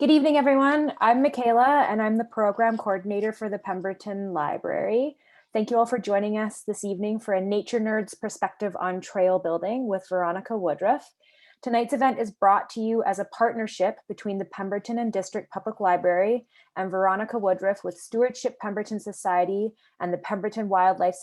Good evening, everyone. I'm Michaela, and I'm the program coordinator for the Pemberton Library. Thank you all for joining us this evening for a Nature Nerd's perspective on trail building with Veronica Woodruff. Tonight's event is brought to you as a partnership between the Pemberton and District Public Library and Veronica Woodruff with Stewardship Pemberton Society and the Pemberton Wildlife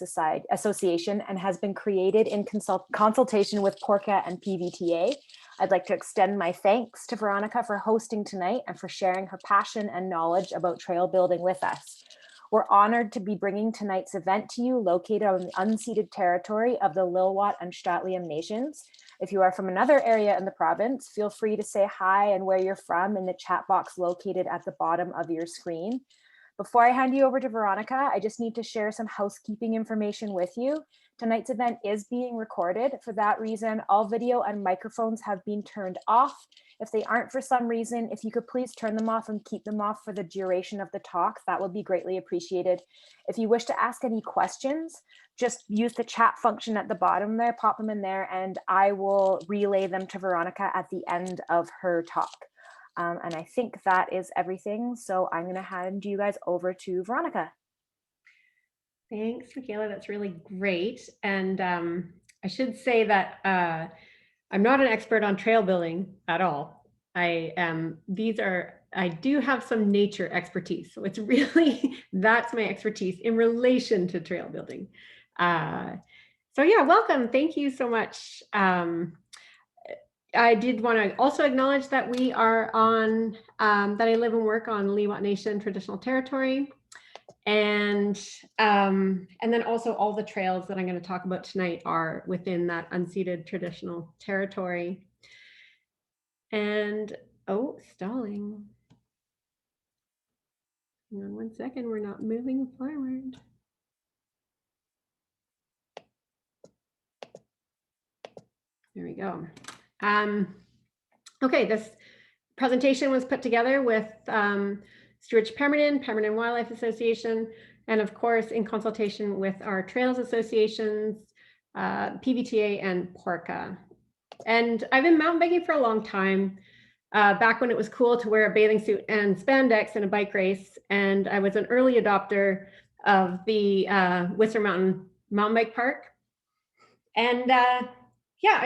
Association, and has been created in consultation with PORCA and PVTA. I'd like to extend my thanks to Veronica for hosting tonight and for sharing her passion and knowledge about trail building with us. We're honored to be bringing tonight's event to you located on the unceded territory of the Lilwat and Stratliam Nations. If you are from another area in the province, feel free to say hi and where you're from in the chat box located at the bottom of your screen. Before I hand you over to Veronica, I just need to share some housekeeping information with you. Tonight's event is being recorded. For that reason, all video and microphones have been turned off. If they aren't for some reason, if you could please turn them off and keep them off for the duration of the talk, that would be greatly appreciated. If you wish to ask any questions, just use the chat function at the bottom there, pop them in there, and I will relay them to Veronica at the end of her talk. And I think that is everything. So I'm going to hand you guys over to Veronica. Thanks, Michaela. That's really great. And I should say that I'm not an expert on trail building at all. I do have some nature expertise. So it's really, that's my expertise in relation to trail building. So yeah, welcome. Thank you so much. I did want to also acknowledge that we are on, that I live and work on Lilwat Nation traditional territory. And then also all the trails that I'm going to talk about tonight are within that unceded traditional territory. And, oh, stalling. Hang on 1 second, we're not moving forward. There we go. Okay, this presentation was put together with Stewardship Pemberton, Pemberton Wildlife Association, and of course in consultation with our trails associations, PVTA and PORCA. And I've been mountain biking for a long time, back when it was cool to wear a bathing suit and spandex in a bike race. And I was an early adopter of the Whistler Mountain Mountain Bike Park. And yeah,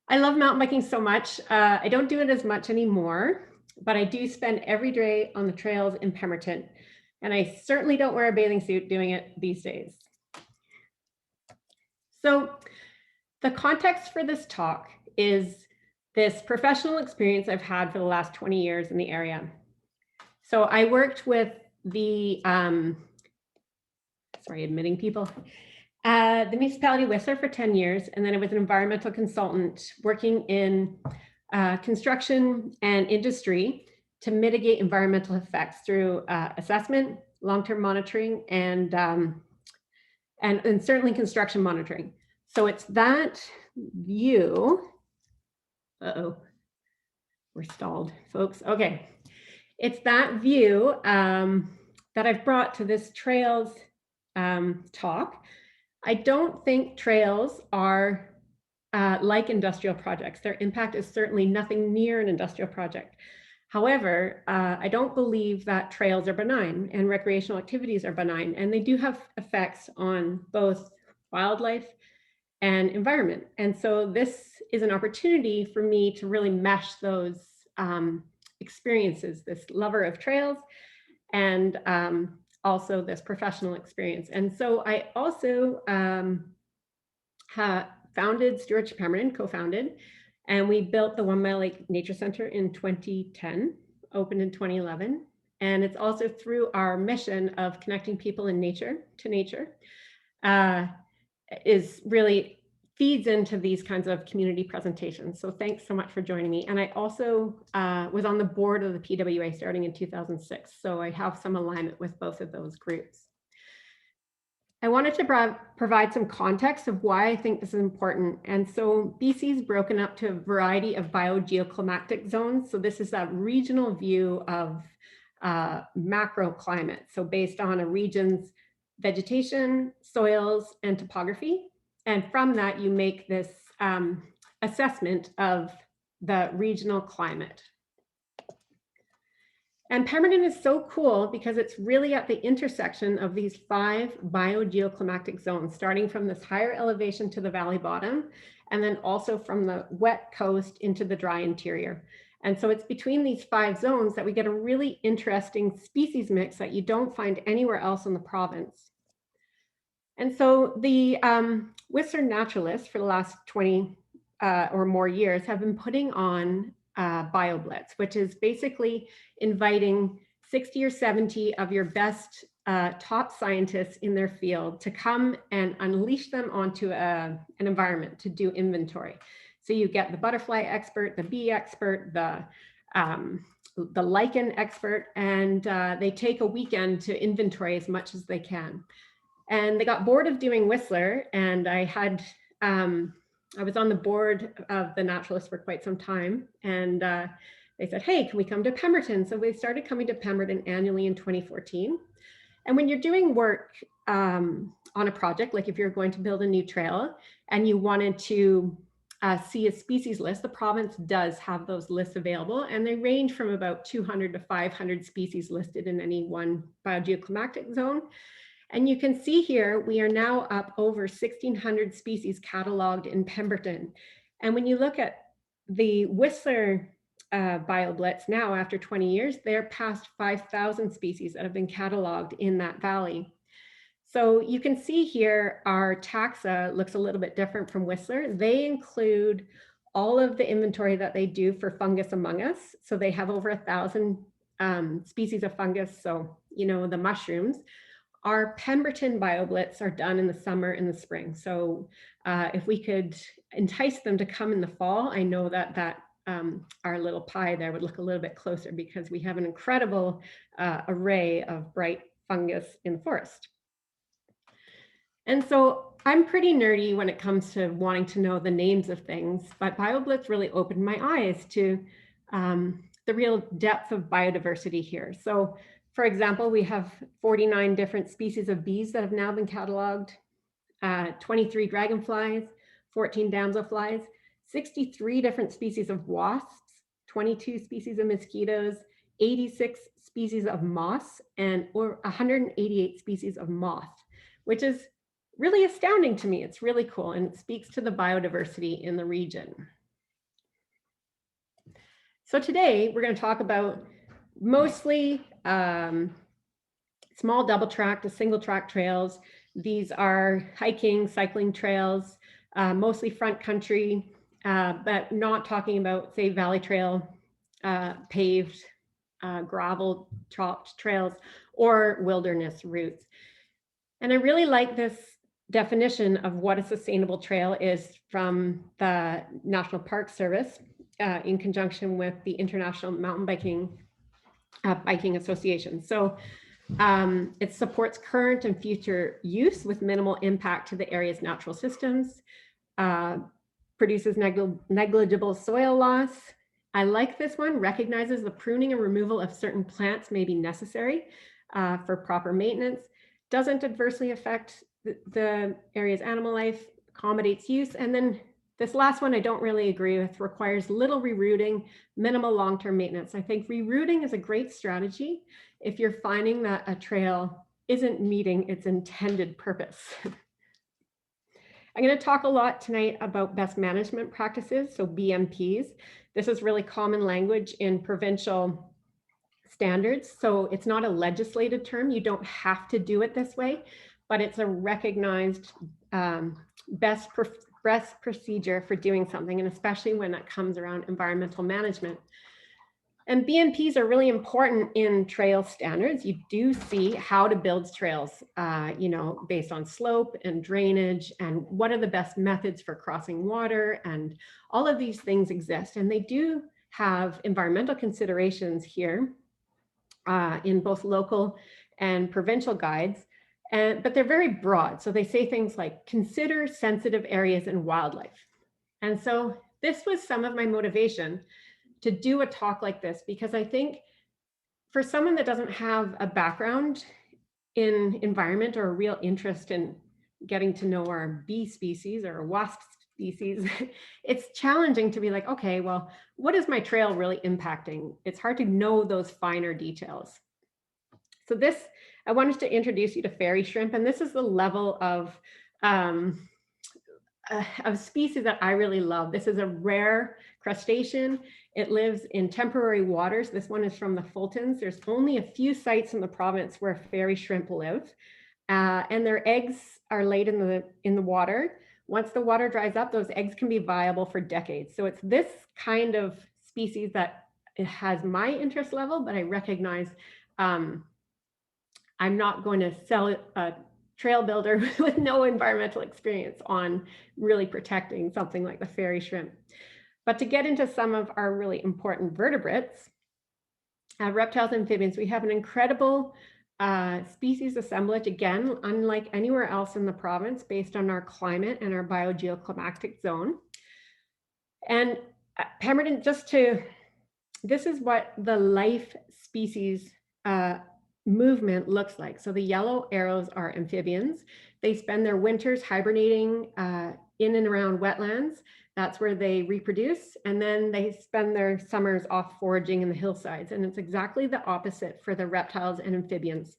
I love mountain biking so much. I don't do it as much anymore, but I do spend every day on the trails in Pemberton. And I certainly don't wear a bathing suit doing it these days. So the context for this talk is this professional experience I've had for the last 20 years in the area. So I worked with the, sorry, admitting people, the municipality of Whistler for 10 years. And then I was an environmental consultant working in construction and industry to mitigate environmental effects through assessment, long-term monitoring, and certainly construction monitoring. So it's that view. Uh-oh, we're stalled, folks. Okay, it's that view that I've brought to this trails talk. I don't think trails are like industrial projects. Their impact is certainly nothing near an industrial project. However, I don't believe that trails are benign and recreational activities are benign, and they do have effects on both wildlife and environment. And so this is an opportunity for me to really mesh those experiences, this lover of trails and also this professional experience. And so I also founded Stewardship Pemberton, co-founded, and we built the 1 Mile Lake Nature Center in 2010, opened in 2011. And it's also through our mission of connecting people in nature to nature, is really feeds into these kinds of community presentations. So thanks so much for joining me. And I also was on the board of the PWA starting in 2006. So I have some alignment with both of those groups. I wanted to provide some context of why I think this is important. And so BC is broken up to a variety of biogeoclimatic zones. So this is that regional view of macro climate. So based on a region's vegetation, soils, and topography. And from that, you make this assessment of the regional climate. And Pemberton is so cool because it's really at the intersection of these 5 biogeoclimatic zones, starting from this higher elevation to the valley bottom, and then also from the wet coast into the dry interior. And so it's between these 5 zones that we get a really interesting species mix that you don't find anywhere else in the province. And so the Whistler naturalists for the last 20 or more years have been putting on BioBlitz, which is basically inviting 60 or 70 of your best top scientists in their field to come and unleash them onto an environment to do inventory. So you get the butterfly expert, the bee expert, the lichen expert, and they take a weekend to inventory as much as they can. And they got bored of doing Whistler, and I was on the board of the naturalists for quite some time, and they said, hey, can we come to Pemberton? So we started coming to Pemberton annually in 2014. And when you're doing work on a project, like if you're going to build a new trail and you wanted to see a species list, the province does have those lists available, and they range from about 200 to 500 species listed in any one biogeoclimatic zone. And you can see here, we are now up over 1,600 species cataloged in Pemberton. And when you look at the Whistler BioBlitz now, after 20 years, they're past 5,000 species that have been cataloged in that valley. So you can see here, our taxa looks a little bit different from Whistler. They include all of the inventory that they do for fungus among us. So they have over 1,000 species of fungus. So, you know, the mushrooms. Our Pemberton BioBlitz are done in the summer and the spring. So if we could entice them to come in the fall, I know that our little pie there would look a little bit closer because we have an incredible array of bright fungus in the forest. And so I'm pretty nerdy when it comes to wanting to know the names of things, but BioBlitz really opened my eyes to the real depth of biodiversity here. So for example, we have 49 different species of bees that have now been cataloged, 23 dragonflies, 14 damselflies, 63 different species of wasps, 22 species of mosquitoes, 86 species of moths, and 188 species of moth, which is really astounding to me. It's really cool, and it speaks to the biodiversity in the region. So today we're going to talk about mostly small double track to single track trails. These are hiking, cycling trails, mostly front country, but not talking about, say, Valley Trail, paved, gravel chopped trails, or wilderness routes. And I really like this definition of what a sustainable trail is from the National Park Service in conjunction with the International Mountain Biking Association. So it supports current and future use with minimal impact to the area's natural systems, produces negligible soil loss. I like this one, recognizes the pruning and removal of certain plants may be necessary for proper maintenance, doesn't adversely affect the area's animal life, accommodates use, and then this last one I don't really agree with, requires little rerouting, minimal long-term maintenance. I think rerouting is a great strategy if you're finding that a trail isn't meeting its intended purpose. I'm going to talk a lot tonight about best management practices, so BMPs. This is really common language in provincial standards, so it's not a legislated term. You don't have to do it this way, but it's a recognized best procedure for doing something, and especially when it comes around environmental management. And BMPs are really important in trail standards. You do see how to build trails, you know, based on slope and drainage and what are the best methods for crossing water, and all of these things exist. And they do have environmental considerations here in both local and provincial guides. But they're very broad. So they say things like, consider sensitive areas and wildlife. And so this was some of my motivation to do a talk like this, because I think for someone that doesn't have a background in environment or a real interest in getting to know our bee species or wasp species, it's challenging to be like, okay, well, what is my trail really impacting? It's hard to know those finer details. So this, I wanted to introduce you to fairy shrimp, and this is the level of species that I really love. This is a rare crustacean. It lives in temporary waters. This one is from the Fultons. There's only a few sites in the province where fairy shrimp live, and their eggs are laid in the water. Once the water dries up, those eggs can be viable for decades. So it's this kind of species that it has my interest level, but I recognize I'm not going to sell a trail builder with no environmental experience on really protecting something like the fairy shrimp. But to get into some of our really important vertebrates, reptiles and amphibians, we have an incredible species assemblage, again, unlike anywhere else in the province, based on our climate and our biogeoclimatic zone. And Pemberton, this is what the life species movement looks like. So the yellow arrows are amphibians. They spend their winters hibernating in and around wetlands. That's where they reproduce. And then they spend their summers off foraging in the hillsides. And it's exactly the opposite for the reptiles and amphibians.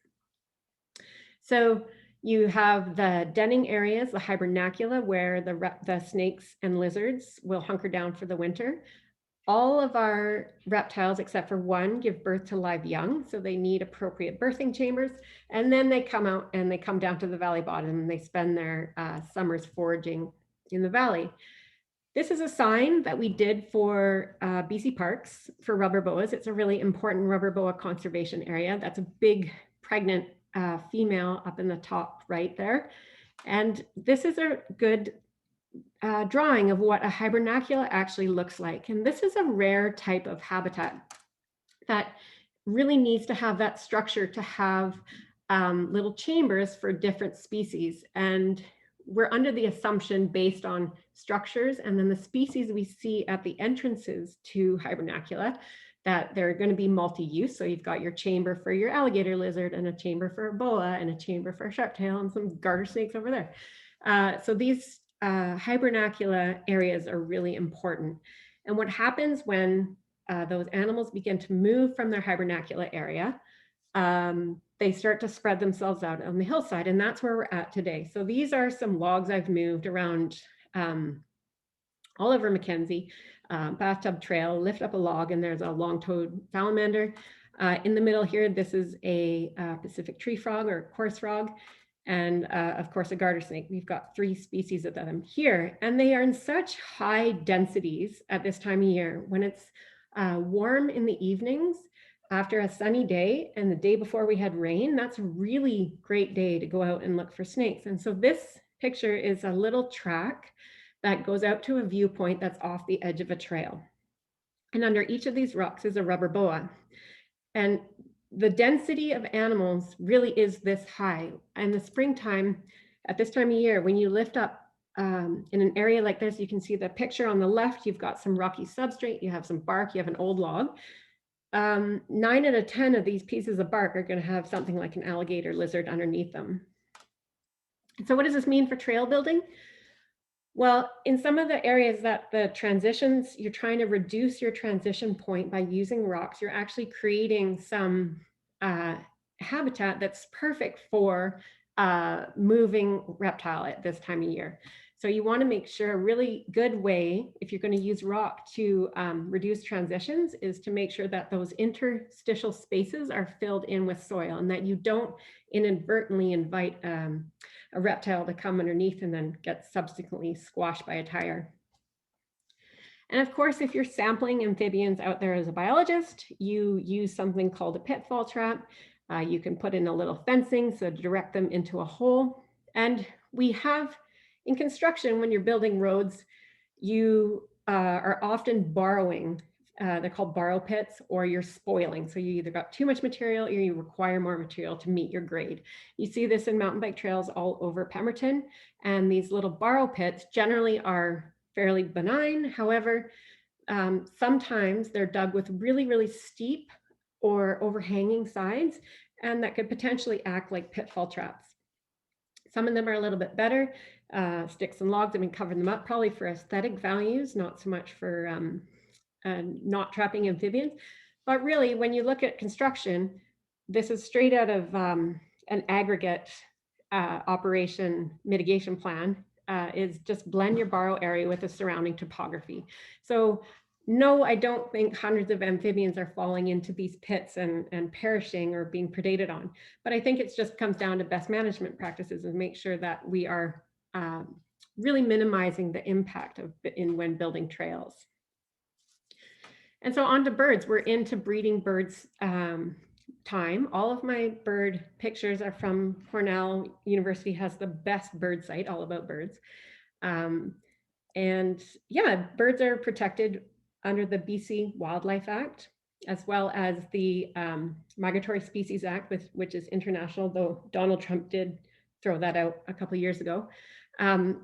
So you have the denning areas, the hibernacula, where the snakes and lizards will hunker down for the winter. All of our reptiles, except for one, give birth to live young, so they need appropriate birthing chambers. And then they come out and they come down to the valley bottom and they spend their summers foraging in the valley. This is a sign that we did for BC Parks for rubber boas. It's a really important rubber boa conservation area. That's a big pregnant female up in the top right there. And this is a good drawing of what a hibernacula actually looks like. And this is a rare type of habitat that really needs to have that structure to have little chambers for different species. And we're under the assumption based on structures and then the species we see at the entrances to hibernacula that they're going to be multi-use. So you've got your chamber for your alligator lizard and a chamber for a boa and a chamber for a sharp tail and some garter snakes over there. So these hibernacula areas are really important. And what happens when those animals begin to move from their hibernacula area, they start to spread themselves out on the hillside, and that's where we're at today. So these are some logs I've moved around all over Mackenzie, bathtub trail, lift up a log, and there's a long-toed salamander. In the middle here, this is a Pacific tree frog or coarse frog. And of course, a garter snake. We've got 3 species of them here, and they are in such high densities at this time of year. When it's warm in the evenings after a sunny day and the day before we had rain, that's a really great day to go out and look for snakes. And so this picture is a little track that goes out to a viewpoint that's off the edge of a trail. And under each of these rocks is a rubber boa. And the density of animals really is this high. In the springtime, at this time of year, when you lift up in an area like this, you can see the picture on the left, you've got some rocky substrate, you have some bark, you have an old log. 9 out of 10 of these pieces of bark are going to have something like an alligator lizard underneath them. So what does this mean for trail building? Well, in some of the areas that the transitions, you're trying to reduce your transition point by using rocks, you're actually creating some habitat that's perfect for moving reptile at this time of year. So you want to make sure a really good way, if you're going to use rock to reduce transitions, is to make sure that those interstitial spaces are filled in with soil and that you don't inadvertently invite a reptile to come underneath and then get subsequently squashed by a tire. And of course, if you're sampling amphibians out there as a biologist, you use something called a pitfall trap. You can put in a little fencing, so direct them into a hole. And we have, in construction, when you're building roads, you are often borrowing, they're called borrow pits, or you're spoiling. So you either got too much material or you require more material to meet your grade. You see this in mountain bike trails all over Pemberton, and these little borrow pits generally are fairly benign. However, sometimes they're dug with really, really steep or overhanging sides, and that could potentially act like pitfall traps. Some of them are a little bit better. Sticks and logs, I mean, cover them up probably for aesthetic values, not so much for not trapping amphibians. But really, when you look at construction, this is straight out of an aggregate operation mitigation plan, is just blend your borrow area with the surrounding topography. So no, I don't think hundreds of amphibians are falling into these pits and perishing or being predated on. But I think it just comes down to best management practices and make sure that we are really minimizing the impact of when building trails. And so on to birds. We're into breeding birds time. All of my bird pictures are from Cornell University, has the best bird site, all about birds. And yeah, birds are protected under the BC Wildlife Act, as well as the Migratory Species Act, which is international, though Donald Trump did throw that out a couple of years ago. Yeah,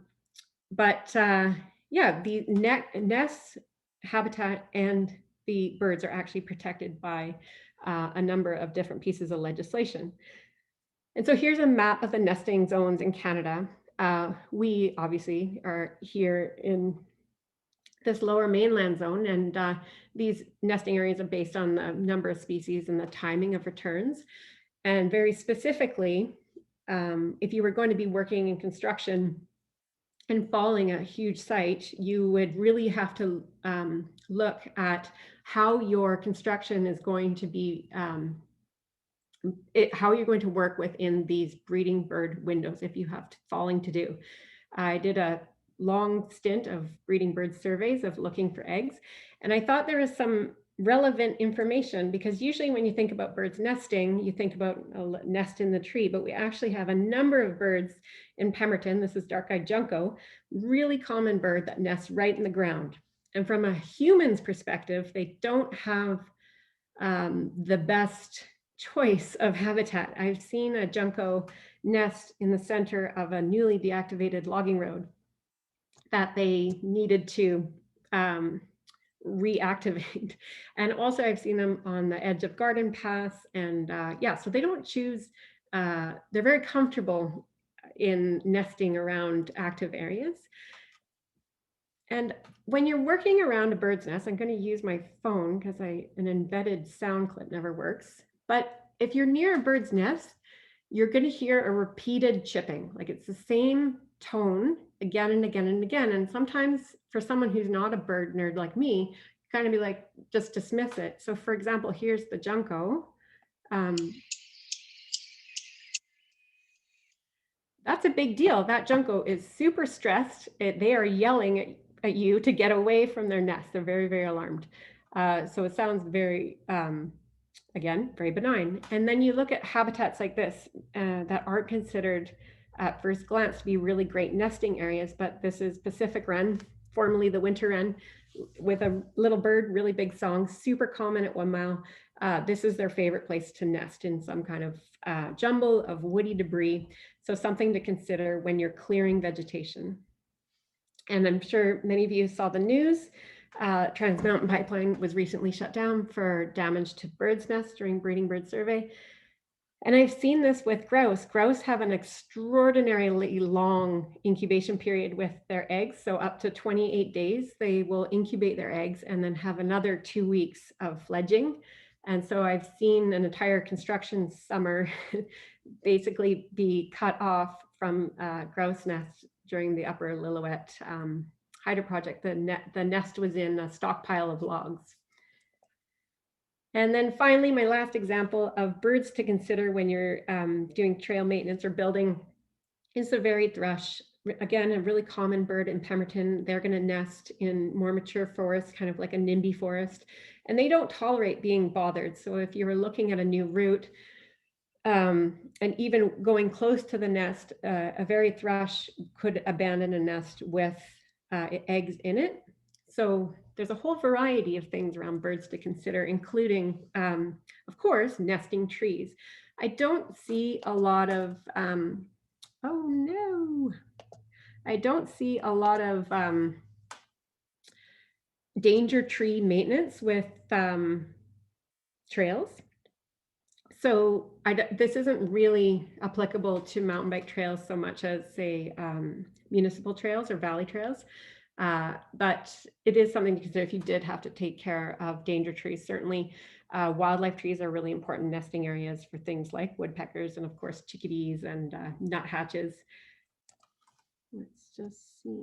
the nests, habitat, and the birds are actually protected by a number of different pieces of legislation. And so here's a map of the nesting zones in Canada. We obviously are here in this lower mainland zone, and these nesting areas are based on the number of species and the timing of returns. And very specifically, if you were going to be working in construction and following a huge site, you would really have to look at how your construction is going to be, how you're going to work within these breeding bird windows if you have falling to do. I did a long stint of breeding bird surveys of looking for eggs, and I thought there was some relevant information, because usually when you think about birds nesting, you think about a nest in the tree, but we actually have a number of birds in Pemberton. This is dark-eyed junco, really common bird that nests right in the ground. And from a human's perspective, they don't have the best choice of habitat. I've seen a junco nest in the center of a newly deactivated logging road that they needed to reactivate. And also I've seen them on the edge of garden paths, and yeah, so they don't choose, they're very comfortable in nesting around active areas. And when you're working around a bird's nest, I'm going to use my phone because an embedded sound clip never works. But if you're near a bird's nest, you're going to hear a repeated chipping, like it's the same tone again and again and again. And sometimes for someone who's not a bird nerd like me, kind of be like, just dismiss it. So for example, here's the junco. That's a big deal. That junco is super stressed. They are yelling at you to get away from their nest. They're very, very alarmed. So it sounds very, again, very benign. And then you look at habitats like this that aren't considered at first glance to be really great nesting areas, but this is Pacific wren, formerly the winter wren, with a little bird, really big song, super common at 1 mile. This is their favorite place to nest, in some kind of jumble of woody debris. So something to consider when you're clearing vegetation. And I'm sure many of you saw the news. Trans Mountain Pipeline was recently shut down for damage to birds' nests during breeding bird survey. And I've seen this with grouse. Grouse have an extraordinarily long incubation period with their eggs. So up to 28 days, they will incubate their eggs and then have another 2 weeks of fledging. And so I've seen an entire construction summer basically be cut off from grouse nests during the Upper Lillooet hydro project. The nest was in a stockpile of logs. And then finally, my last example of birds to consider when you're doing trail maintenance or building is the varied thrush. Again, a really common bird in Pemberton. They're going to nest in more mature forests, kind of like a NIMBY forest, and they don't tolerate being bothered. So if you were looking at a new route, and even going close to the nest, a varied thrush could abandon a nest with eggs in it. So there's a whole variety of things around birds to consider, including, of course, nesting trees. I don't see a lot of, oh no, I don't see a lot of danger tree maintenance with trails. So this isn't really applicable to mountain bike trails so much as, say, municipal trails or valley trails. But it is something to consider if you did have to take care of danger trees. Certainly, wildlife trees are really important nesting areas for things like woodpeckers and, of course, chickadees and nuthatches. Let's just see.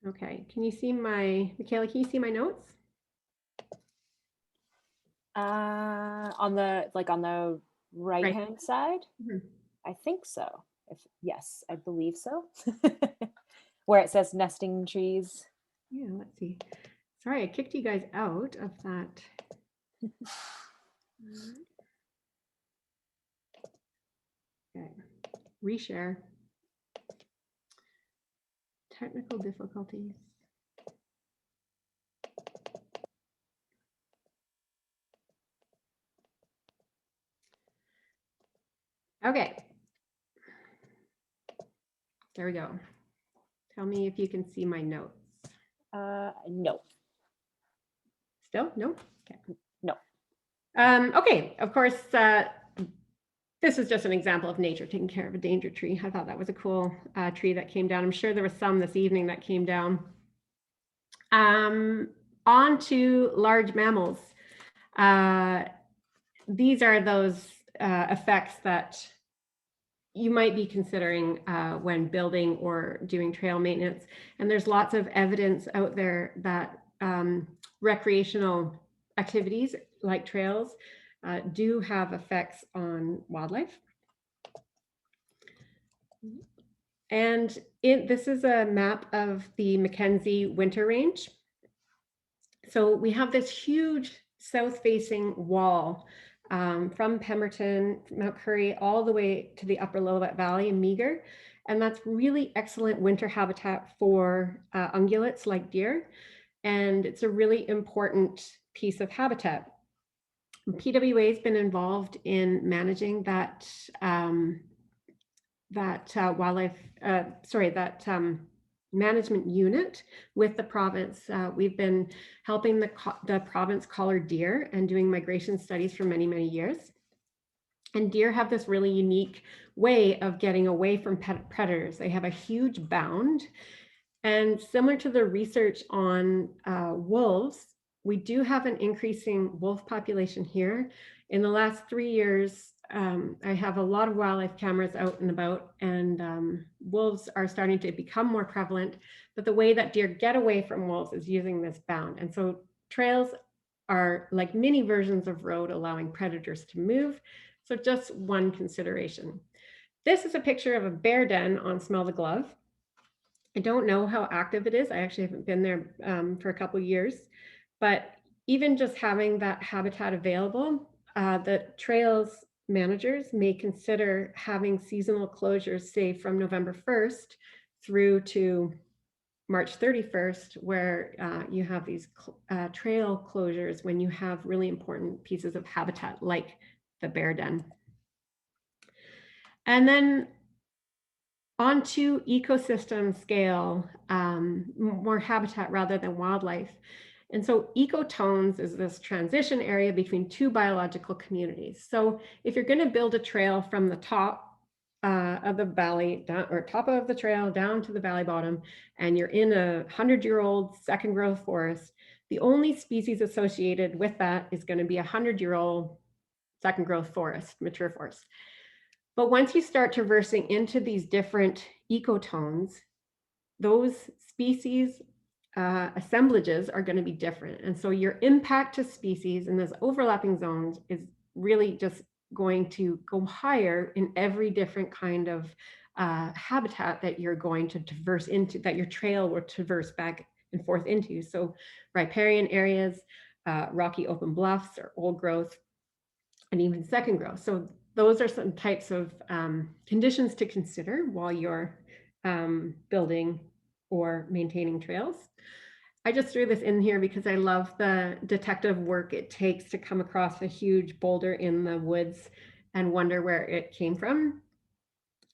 Okay, can you see Michaela, can you see my notes? On the right-hand side? Mhm. I think so. Yes, I believe so. Where it says nesting trees. Yeah, let's see. Sorry, I kicked you guys out of that. Okay, reshare. Technical difficulties. Okay. There we go. Tell me if you can see my notes. No. Still? No? Okay. No. Okay, of course, this is just an example of nature taking care of a danger tree. I thought that was a cool tree that came down. I'm sure there was some this evening that came down. On to large mammals. These are those effects that you might be considering when building or doing trail maintenance. And there's lots of evidence out there that recreational activities like trails do have effects on wildlife. And this is a map of the Mackenzie Winter Range. So we have this huge south-facing wall from Pemberton, Mount Currie, all the way to the upper Lillooet Valley in Meagher. And that's really excellent winter habitat for ungulates like deer. And it's a really important piece of habitat. PWA has been involved in managing that management unit with the province. We've been helping the province collar deer and doing migration studies for many, many years. And deer have this really unique way of getting away from predators. They have a huge bound. And similar to the research on wolves, we do have an increasing wolf population here. In the last 3 years, I have a lot of wildlife cameras out and about, and wolves are starting to become more prevalent. But the way that deer get away from wolves is using this bound. And so trails are like mini versions of road, allowing predators to move. So just one consideration. This is a picture of a bear den on Smell the Glove. I don't know how active it is. I actually haven't been there for a couple of years, but even just having that habitat available, the trails managers may consider having seasonal closures, say from November 1st through to March 31st, where you have these trail closures when you have really important pieces of habitat like the bear den. And then onto ecosystem scale, more habitat rather than wildlife. And so ecotones is this transition area between two biological communities. So if you're going to build a trail from the top of the valley down, or top of the trail down to the valley bottom, and you're in a 100-year-old second growth forest, the only species associated with that is going to be a 100-year-old second growth forest, mature forest. But once you start traversing into these different ecotones, those species assemblages are going to be different. And so your impact to species in this overlapping zones is really just going to go higher in every different kind of habitat that you're going to traverse into, that your trail will traverse back and forth into. So riparian areas, rocky open bluffs, or old growth, and even second growth. So those are some types of conditions to consider while you're building or maintaining trails. I just threw this in here because I love the detective work it takes to come across a huge boulder in the woods and wonder where it came from.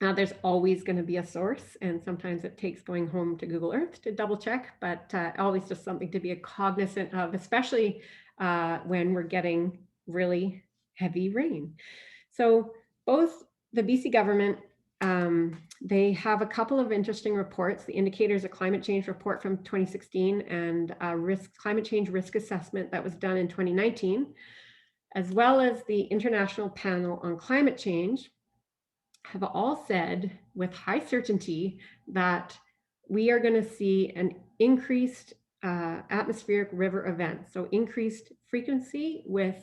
There's always going to be a source, and sometimes it takes going home to Google Earth to double check, but always just something to be cognizant of, especially when we're getting really heavy rain. So both the BC government, they have a couple of interesting reports, the Indicators of Climate Change report from 2016 and climate change risk assessment that was done in 2019, as well as the International Panel on Climate Change, have all said with high certainty that we are going to see an increased atmospheric river events, so increased frequency with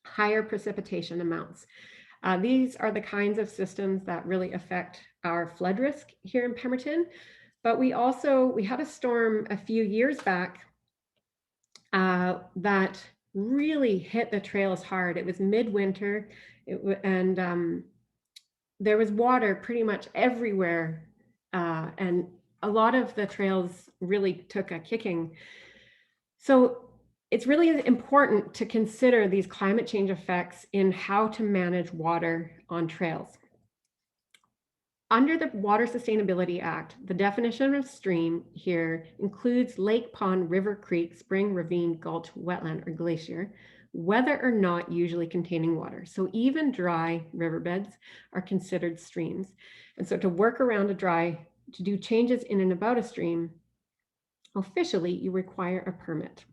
higher precipitation amounts. These are the kinds of systems that really affect our flood risk here in Pemberton. But we had a storm a few years back that really hit the trails hard. It was midwinter, and there was water pretty much everywhere, and a lot of the trails really took a kicking. So it's really important to consider these climate change effects in how to manage water on trails. Under the Water Sustainability Act, the definition of stream here includes lake, pond, river, creek, spring, ravine, gulch, wetland, or glacier, whether or not usually containing water. So even dry riverbeds are considered streams. And so to work around to do changes in and about a stream, officially, you require a permit.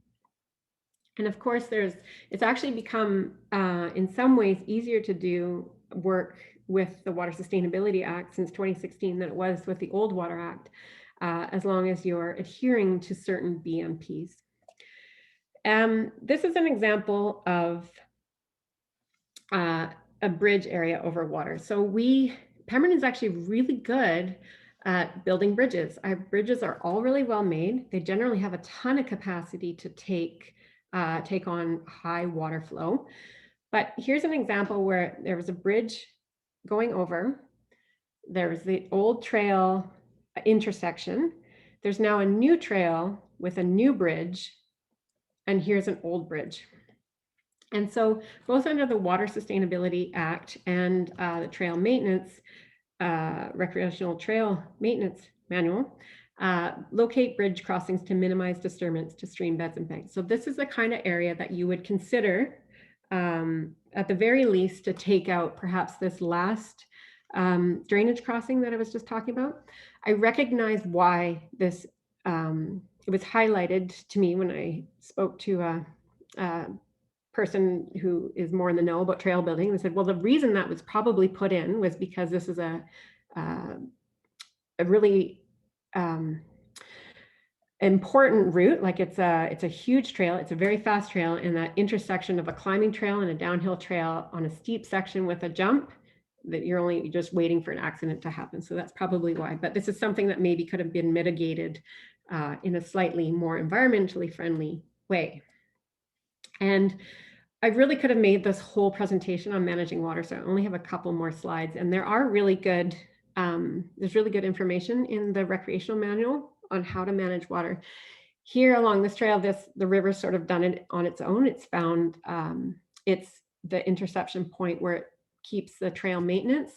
And of course, it's actually become, in some ways, easier to do work with the Water Sustainability Act since 2016 than it was with the old Water Act, as long as you're adhering to certain BMPs. This is an example of a bridge area over water. So Pemberton is actually really good at building bridges. Our bridges are all really well made. They generally have a ton of capacity to take on high water flow. But here's an example where there was a bridge going over. There was the old trail intersection. There's now a new trail with a new bridge, and here's an old bridge. And so both under the Water Sustainability Act and the Trail Maintenance, Recreational Trail Maintenance Manual, locate bridge crossings to minimize disturbance to stream beds and banks. So this is the kind of area that you would consider, at the very least, to take out perhaps this last drainage crossing that I was just talking about. I recognize why this, it was highlighted to me when I spoke to a person who is more in the know about trail building. They said, well, the reason that was probably put in was because this is a really important route. Like it's a huge trail. It's a very fast trail, and that intersection of a climbing trail and a downhill trail on a steep section with a jump, that you're only just waiting for an accident to happen. So that's probably why. But this is something that maybe could have been mitigated in a slightly more environmentally friendly way. And I really could have made this whole presentation on managing water, so I only have a couple more slides. And there are really good, there's really good information in the recreational manual on how to manage water. Here along this trail, the river's sort of done it on its own. It's found, it's the interception point where it keeps the trail maintenance.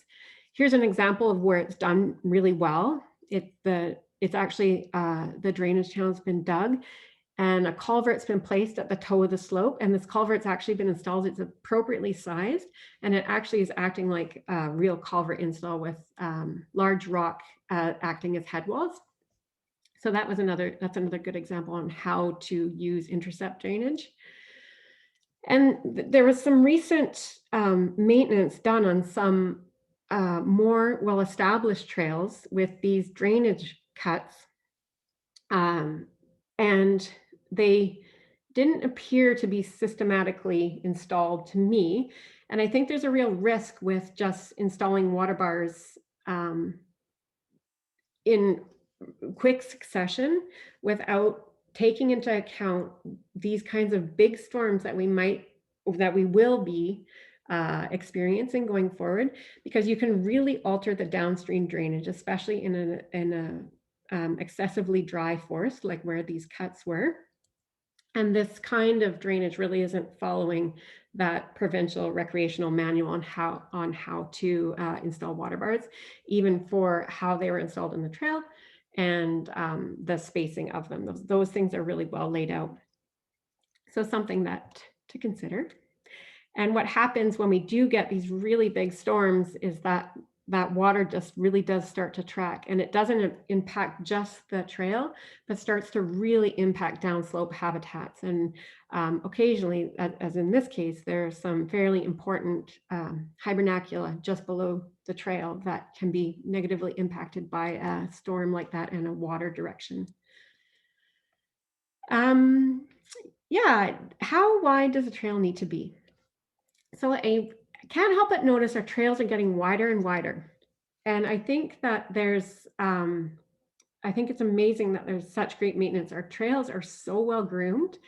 Here's an example of where it's done really well. It's actually, the drainage channel's been dug, and a culvert's been placed at the toe of the slope, and this culvert's actually been installed. It's appropriately sized, and it actually is acting like a real culvert install with large rock acting as headwalls. So that's another good example on how to use intercept drainage. And there was some recent maintenance done on some more well-established trails with these drainage cuts, and they didn't appear to be systematically installed to me. And I think there's a real risk with just installing water bars in quick succession without taking into account these kinds of big storms that we will be experiencing going forward, because you can really alter the downstream drainage, especially in a excessively dry forest like where these cuts were. And this kind of drainage really isn't following that provincial recreational manual on how to install water bars, even for how they were installed in the trail and the spacing of them. Those things are really well laid out. So something that to consider. And what happens when we do get these really big storms is that water just really does start to track, and it doesn't impact just the trail, but starts to really impact downslope habitats. And occasionally, as in this case, there are some fairly important hibernacula just below the trail that can be negatively impacted by a storm like that in a water direction. Yeah, how wide does a trail need to be? So I can't help but notice our trails are getting wider and wider. And I think that I think it's amazing that there's such great maintenance. Our trails are so well groomed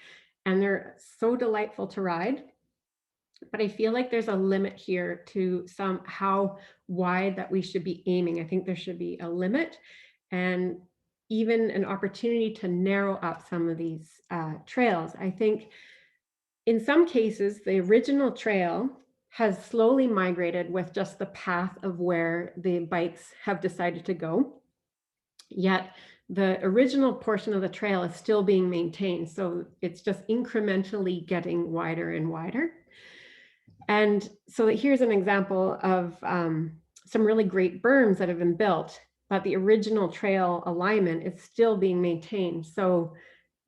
and they're so delightful to ride. But I feel like there's a limit here to how wide that we should be aiming. I think there should be a limit and even an opportunity to narrow up some of these trails. I think in some cases, the original trail has slowly migrated with just the path of where the bikes have decided to go. Yet the original portion of the trail is still being maintained. So it's just incrementally getting wider and wider. And so here's an example of some really great berms that have been built, but the original trail alignment is still being maintained. So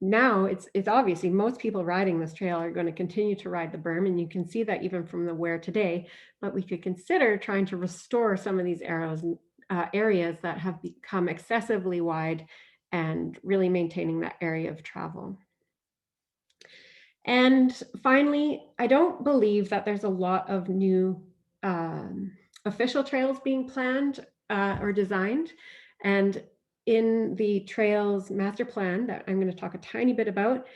now it's obviously most people riding this trail are going to continue to ride the berm, and you can see that even from the wear today. But we could consider trying to restore some of these areas that have become excessively wide and really maintaining that area of travel. And finally, I don't believe that there's a lot of new official trails being planned or designed. And in the trails master plan that I'm going to talk a tiny bit about,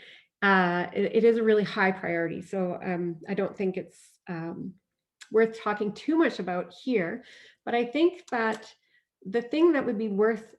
it is a really high priority. So I don't think it's worth talking too much about here, but I think that the thing that would be worth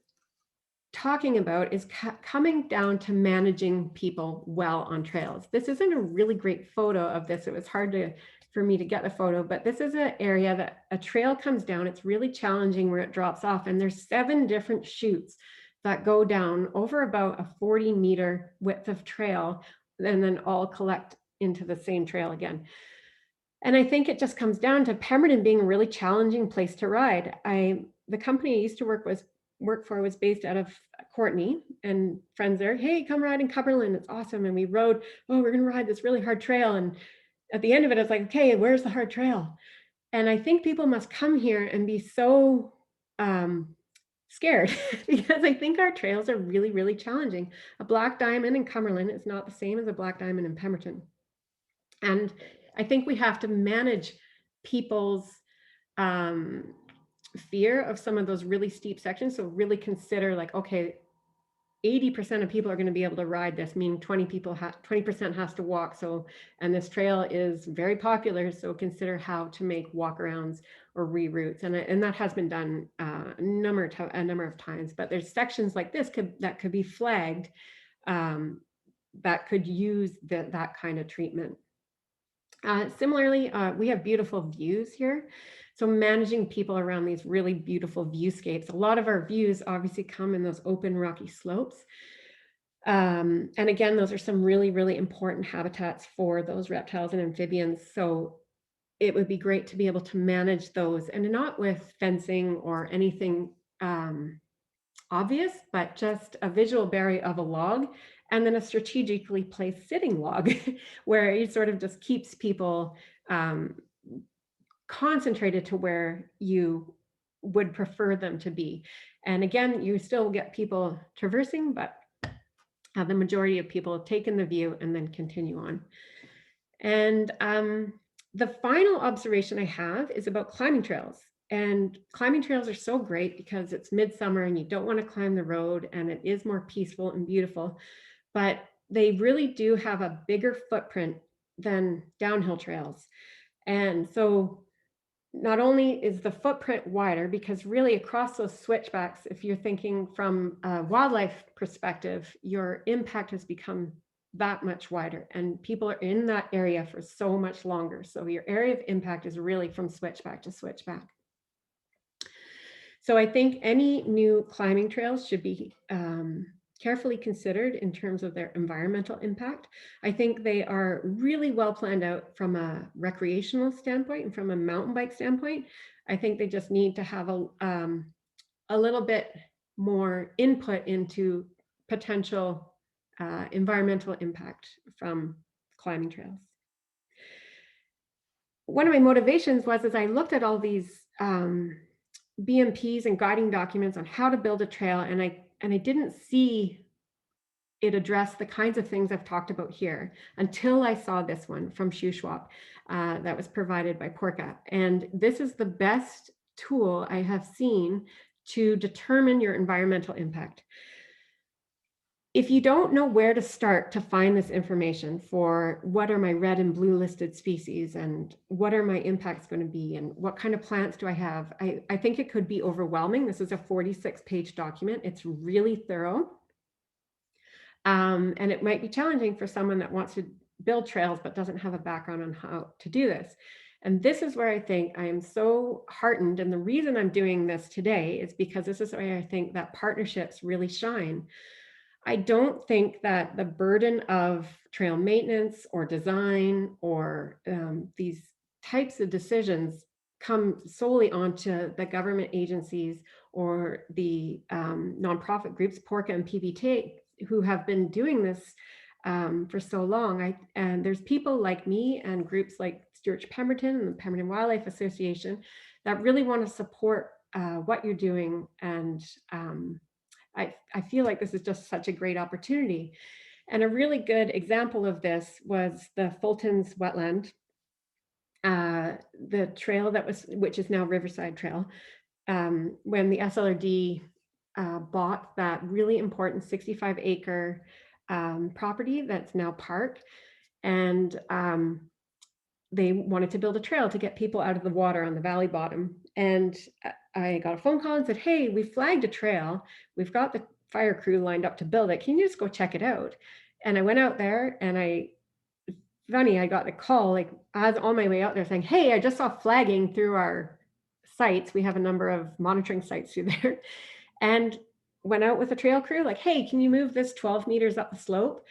talking about is coming down to managing people well on trails. This isn't a really great photo of this. It was hard for me to get the photo, but this is an area that a trail comes down. It's really challenging where it drops off, and there's 7 different chutes that go down over about a 40-meter width of trail and then all collect into the same trail again. And I think it just comes down to Pemberton being a really challenging place to ride. The company I used to work for was based out of Courtenay, and friends there, hey, come ride in Cumberland, it's awesome. And we rode, we're gonna ride this really hard trail. And at the end of it, it's like, okay, where's the hard trail? And I think people must come here and be so scared because I think our trails are really, really challenging. A black diamond in Cumberland is not the same as a black diamond in Pemberton. And I think we have to manage people's fear of some of those really steep sections. So really consider like, okay, 80% of people are going to be able to ride this, meaning 20% has to walk. So, and this trail is very popular. So consider how to make walkarounds or reroutes. And that has been done a number of times, but there's sections like this that could be flagged that could use that kind of treatment. Similarly, we have beautiful views here. So managing people around these really beautiful viewscapes. A lot of our views obviously come in those open rocky slopes. And again, those are some really, really important habitats for those reptiles and amphibians. So it would be great to be able to manage those, and not with fencing or anything obvious, but just a visual barrier of a log and then a strategically placed sitting log where it sort of just keeps people concentrated to where you would prefer them to be. And again, you still get people traversing, but the majority of people have taken the view and then continue on. And the final observation I have is about climbing trails. And climbing trails are so great because it's midsummer and you don't want to climb the road and it is more peaceful and beautiful, but they really do have a bigger footprint than downhill trails. And so not only is the footprint wider, because really across those switchbacks, if you're thinking from a wildlife perspective, your impact has become that much wider, and people are in that area for so much longer. So your area of impact is really from switchback to switchback. So I think any new climbing trails should be carefully considered in terms of their environmental impact. I think they are really well planned out from a recreational standpoint and from a mountain bike standpoint. I think they just need to have a little bit more input into potential environmental impact from climbing trails. One of my motivations was, as I looked at all these BMPs and guiding documents on how to build a trail, and I didn't see it address the kinds of things I've talked about here until I saw this one from Shuswap that was provided by PORCA. And this is the best tool I have seen to determine your environmental impact. If you don't know where to start to find this information for what are my red and blue listed species and what are my impacts going to be and what kind of plants do I have, I think it could be overwhelming. This is a 46-page document. It's really thorough. And it might be challenging for someone that wants to build trails but doesn't have a background on how to do this. And this is where I think I am so heartened. And the reason I'm doing this today is because this is where I think that partnerships really shine. I don't think that the burden of trail maintenance or design or these types of decisions come solely onto the government agencies or the nonprofit groups, PORCA and PVTA, who have been doing this for so long. And there's people like me and groups like Stewardship Pemberton and the Pemberton Wildlife Association that really want to support what you're doing. And I feel like this is just such a great opportunity. And a really good example of this was the Fulton's wetland, the trail which is now Riverside Trail. When the SLRD bought that really important 65-acre property that's now park, and they wanted to build a trail to get people out of the water on the valley bottom. And I got a phone call and said, hey, we flagged a trail. We've got the fire crew lined up to build it. Can you just go check it out? And I went out there, and I got the call, like I was on my way out there saying, hey, I just saw flagging through our sites. We have a number of monitoring sites through there. And went out with a trail crew, like, hey, can you move this 12 meters up the slope?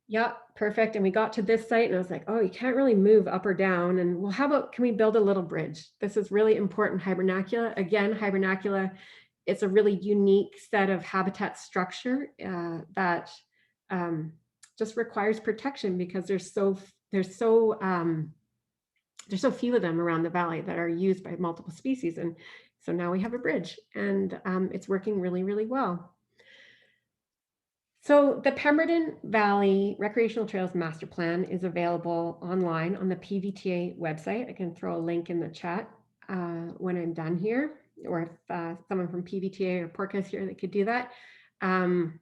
Yeah, perfect. And we got to this site, and I was like, oh, you can't really move up or down. And well, how about, can we build a little bridge? This is really important hibernacula. Again, hibernacula, it's a really unique set of habitat structure that just requires protection because there's so few of them around the valley that are used by multiple species. And so now we have a bridge, and it's working really, really well. So the Pemberton Valley Recreational Trails Master Plan is available online on the PVTA website. I can throw a link in the chat when I'm done here, or if someone from PVTA or PORCA is here that could do that. And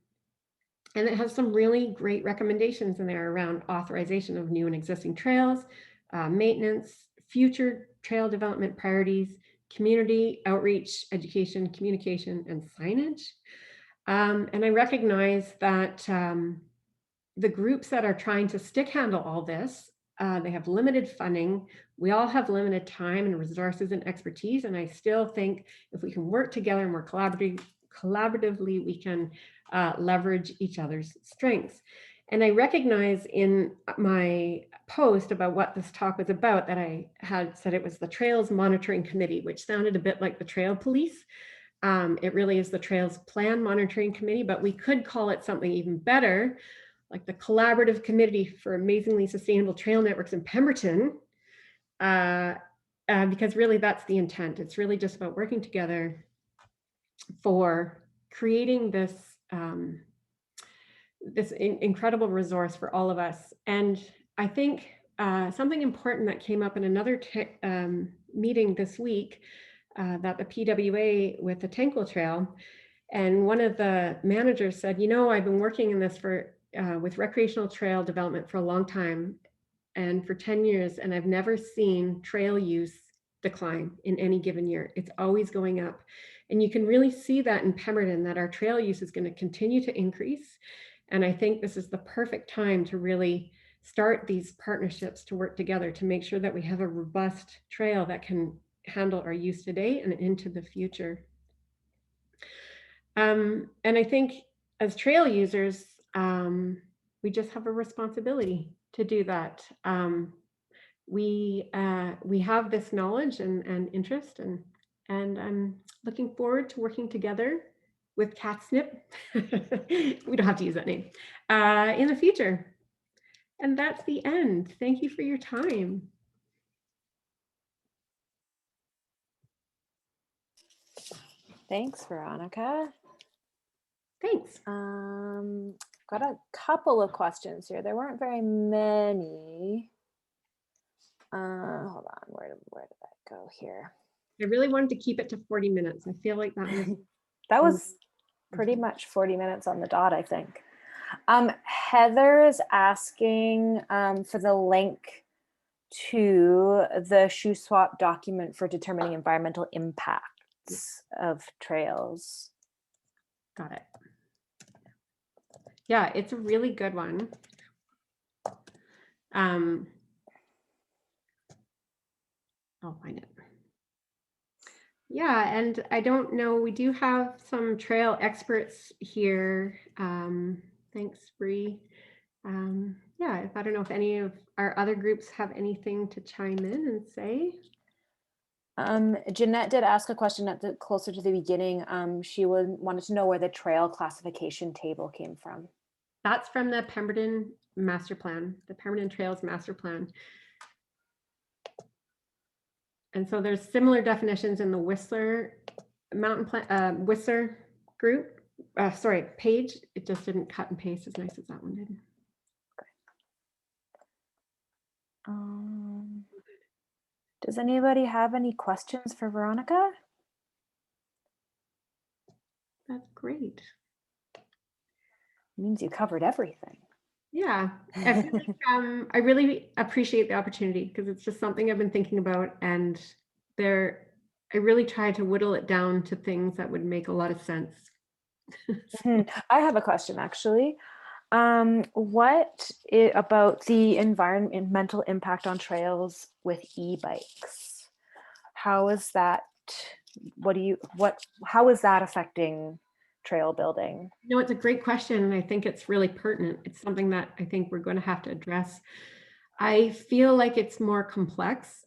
it has some really great recommendations in there around authorization of new and existing trails, maintenance, future trail development priorities, community outreach, education, communication, and signage. And I recognize that the groups that are trying to stick handle all this, they have limited funding. We all have limited time and resources and expertise. And I still think if we can work together and work collaboratively, we can leverage each other's strengths. And I recognize in my post about what this talk was about that I had said it was the Trails Monitoring Committee, which sounded a bit like the Trail Police. It really is the Trails Plan Monitoring Committee, but we could call it something even better, like the Collaborative Committee for Amazingly Sustainable Trail Networks in Pemberton, because really that's the intent. It's really just about working together for creating this incredible resource for all of us. And I think something important that came up in another meeting this week that the PWA with the Tanquil Trail, and one of the managers said, you know, I've been working in this with recreational trail development for a long time, and for 10 years, and I've never seen trail use decline in any given year. It's always going up. And you can really see that in Pemberton, that our trail use is going to continue to increase. And I think this is the perfect time to really start these partnerships to work together to make sure that we have a robust trail that can handle our use today and into the future. And I think as trail users, we just have a responsibility to do that. We have this knowledge and interest, and I'm looking forward to working together with Catsnip. We don't have to use that name in the future. And that's the end. Thank you for your time. Thanks, Veronica. Thanks. Got a couple of questions here. There weren't very many. Hold on, where did that go here? I really wanted to keep it to 40 minutes. I feel like that was that was pretty much 40 minutes on the dot, I think. Heather is asking for the link to the shoe swap document for determining environmental impacts of trails. Got it. Yeah, it's a really good one. I'll find it. Yeah, and I don't know, we do have some trail experts here. Thanks, Bree. Yeah, I don't know if any of our other groups have anything to chime in and say. Jeanette did ask a question closer to the beginning. She wanted to know where the trail classification table came from. That's from the Pemberton Master Plan, the Pemberton Trails Master Plan. And so there's similar definitions in the Whistler Mountain Plan, Whistler group. Sorry, page. It just didn't cut and paste as nice as that one did. Does anybody have any questions for Veronica? That's great. It means you covered everything. Yeah, I really appreciate the opportunity because it's just something I've been thinking about, and I really tried to whittle it down to things that would make a lot of sense. I have a question actually. What about the environmental impact on trails with e-bikes? How is that? How is that affecting trail building? No, it's a great question, and I think it's really pertinent. It's something that I think we're going to have to address. I feel like it's more complex,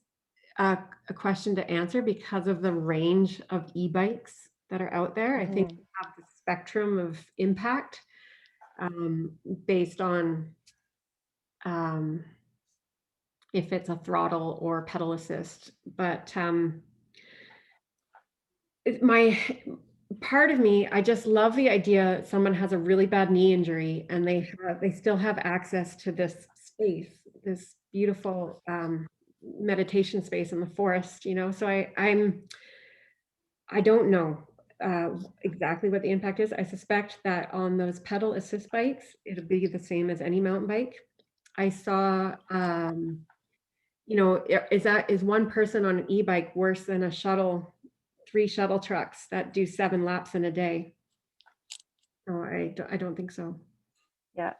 a question to answer because of the range of e-bikes that are out there. I think we have the spectrum of impact based on if it's a throttle or pedal assist. But part of me, I just love the idea someone has a really bad knee injury and they still have access to this space, this beautiful meditation space in the forest, you know. So I don't know exactly what the impact is. I suspect that on those pedal assist bikes, it'll be the same as any mountain bike. I saw, you know, is one person on an e-bike worse than a shuttle? 3 shuttle trucks that do 7 laps in a day? No, I don't think so. Yeah.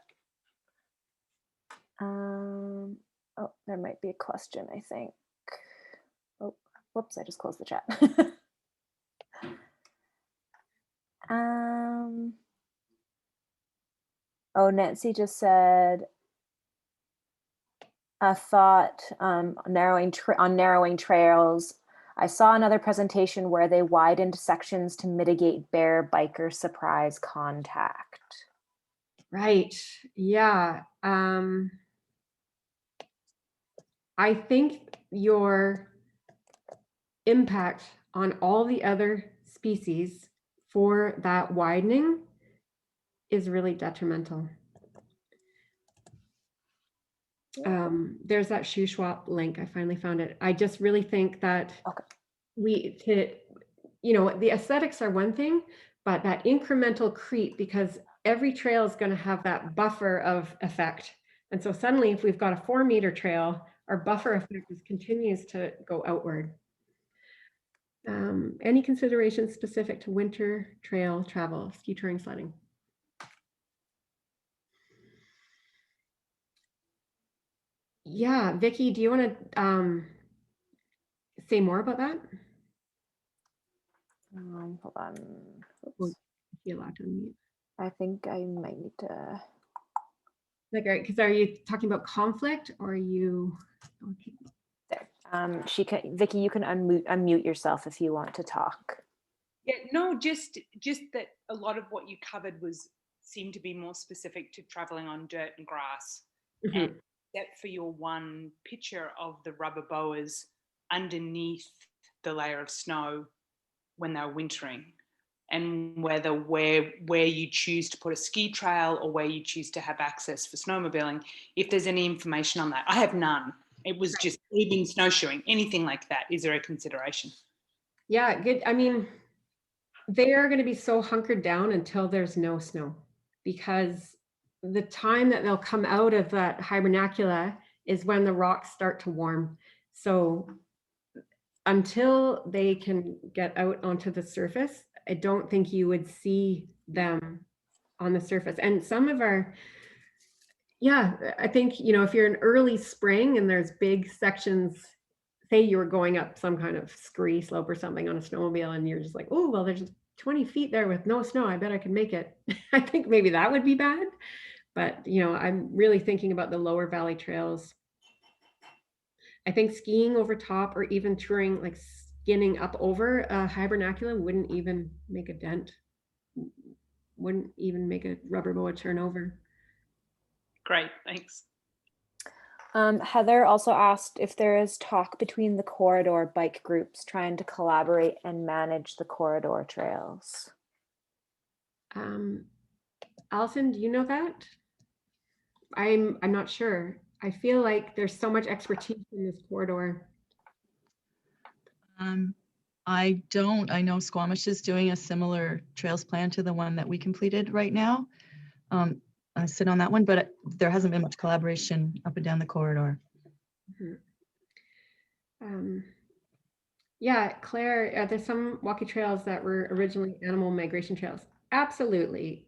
Oh, there might be a question, I think. Oh, whoops, I just closed the chat. Oh, Nancy just said a thought on narrowing trails. I saw another presentation where they widened sections to mitigate bear biker surprise contact. Right. Yeah. I think your impact on all the other species for that widening is really detrimental. There's that shoe swap link. I finally found it. I just really think that you know, the aesthetics are one thing, but that incremental creep, because every trail is going to have that buffer of effect. And so suddenly, if we've got a 4-meter trail, our buffer effect continues to go outward. Any considerations specific to winter trail travel, ski touring, sledding? Yeah, Vicky, do you want to say more about that? Hold on. Well, Oops. if you're allowed to unmute. I think I might need to. Like, because are you talking about conflict or are you? Okay. There. Vicky, you can unmute yourself if you want to talk. Yeah, no, just that a lot of what you covered seemed to be more specific to traveling on dirt and grass. Mm-hmm. And except for your one picture of the rubber boas underneath the layer of snow when they're wintering, and whether where you choose to put a ski trail or where you choose to have access for snowmobiling, if there's any information on that. I have none. It was just even snowshoeing, anything like that. Is there a consideration? Yeah, good. I mean, they are going to be so hunkered down until there's no snow, because the time that they'll come out of that hibernacula is when the rocks start to warm. So until they can get out onto the surface, I don't think you would see them on the surface. And some of our, yeah, I think, you know, if you're in early spring and there's big sections, say you were going up some kind of scree slope or something on a snowmobile and you're just like, oh, well, there's 20 feet there with no snow. I bet I can make it. I think maybe that would be bad. But, you know, I'm really thinking about the lower valley trails. I think skiing over top or even touring, like skinning up over a hibernacula wouldn't even make a dent, wouldn't even make a rubber boa turn over. Great, thanks. Heather also asked if there is talk between the corridor bike groups trying to collaborate and manage the corridor trails. Allison, do you know that? I'm not sure. I feel like there's so much expertise in this corridor. I don't. I know Squamish is doing a similar trails plan to the one that we completed right now. I sit on that one, but there hasn't been much collaboration up and down the corridor. Yeah, Claire, there's some walkie trails that were originally animal migration trails. Absolutely.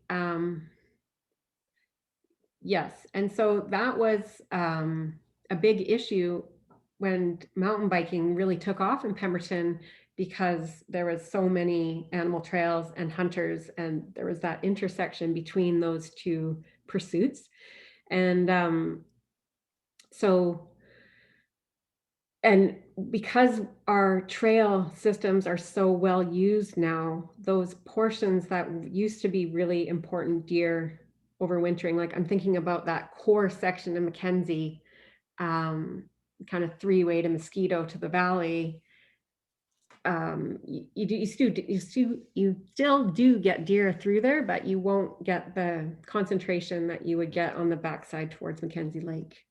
Yes, and so that was a big issue when mountain biking really took off in Pemberton, because there was so many animal trails and hunters, and there was that intersection between those two pursuits. And and because our trail systems are so well used now, those portions that used to be really important deer overwintering, like I'm thinking about that core section of Mackenzie, kind of three-way to Mosquito to the valley. You still do get deer through there, but you won't get the concentration that you would get on the backside towards Mackenzie Lake.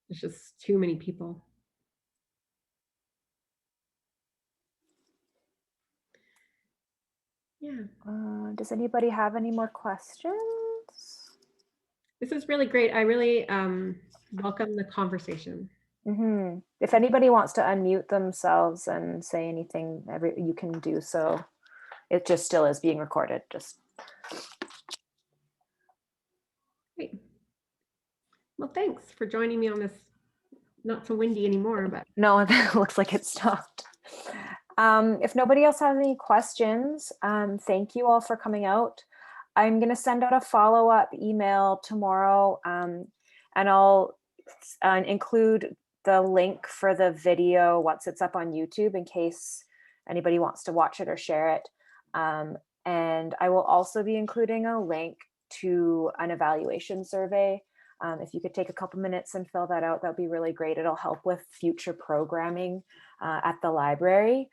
There's just too many people. Yeah. Does anybody have any more questions? This is really great. I really welcome the conversation. Mm-hmm. If anybody wants to unmute themselves and say anything, you can do so. It just still is being recorded. Just Great. Well, thanks for joining me on this. Not so windy anymore, but no, it looks like it stopped. If nobody else has any questions, thank you all for coming out. I'm going to send out a follow-up email tomorrow, and I'll include the link for the video once it's up on YouTube in case anybody wants to watch it or share it. And I will also be including a link to an evaluation survey. If you could take a couple minutes and fill that out, that'd be really great. It'll help with future programming at the library.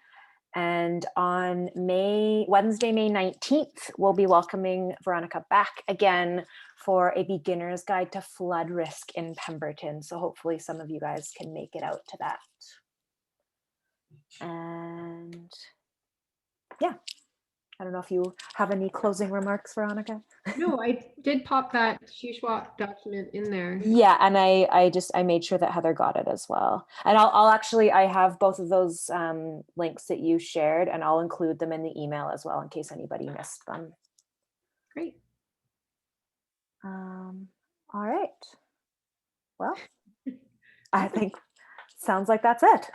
And on Wednesday, May 19th, we'll be welcoming Veronica back again for a beginner's guide to flood risk in Pemberton. So hopefully some of you guys can make it out to that. And yeah, I don't know if you have any closing remarks, Veronica. no, I did pop that Shuswap document in there. Yeah, and I made sure that Heather got it as well. And I'll actually, I have both of those links that you shared, and I'll include them in the email as well in case anybody missed them. Great. All right. Well, I think sounds like that's it.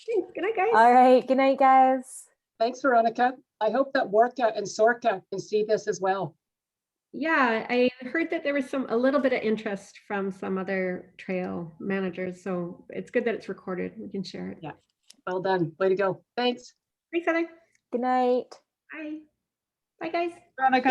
Thanks. Good night, guys. All right. Good night, guys. Thanks, Veronica. I hope that PORCA and SORCA can see this as well. Yeah, I heard that there was a little bit of interest from some other trail managers. So it's good that it's recorded. We can share it. Yeah. Well done. Way to go. Thanks. Thanks, Heather. Good night. Bye. Bye, guys. Veronica.